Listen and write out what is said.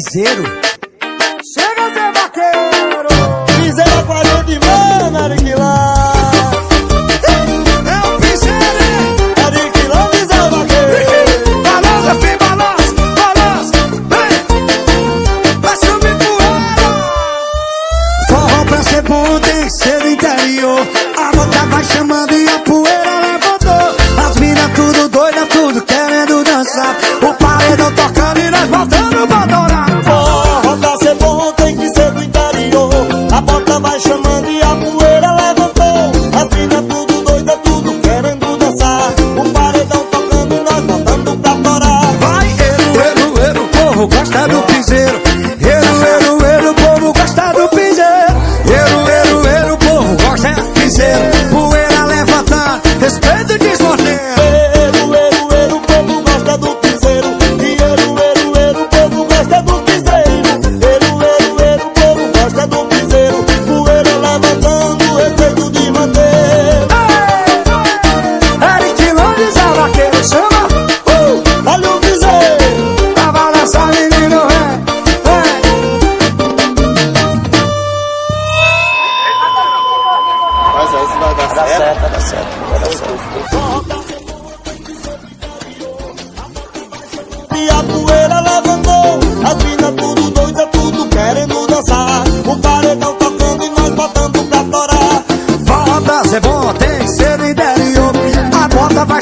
piseiro. Chega, Zé Vaqueiro. Piseira com a gente, mano, Ariquilão. É o piseiro, Ariquilão e Zé Vaqueiro. balança, filho, balança, balança. Vem, vai subir poeira. Forró pra ser bom tem que ser do interior. A moda vai chamando e a poeira levantou. As minas tudo doida, tudo querendo dançar. O paredão tocando e nós voltando pra adorar. Forró pra ser bom tem que ser do interior. A bota vai chamando e a poeira levantou. As minas tudo doida, tudo querendo dançar. O paredão tocando e nós voltando pra adorar. Vai, o povo gosta do piseiro. O povo gosta do piseiro. O povo gosta do piseiro. Poeira levantando, respeito e desmortendo. O povo gosta do piseiro. E o povo gosta do piseiro. O povo gosta do piseiro. Poeira levantando, respeito de manter. Ariquilão de Zé Vaqueiro, chama. Olha o piseiro. Pra balançar, menino, vem. Mas esse vai dar certo. Vai dar certo. E a poeira levantou. As minas tudo doida, tudo querendo dançar. O paredão tocando e nós botando pra torar. Forró pra ser bom tem que ser do interior. A bota vai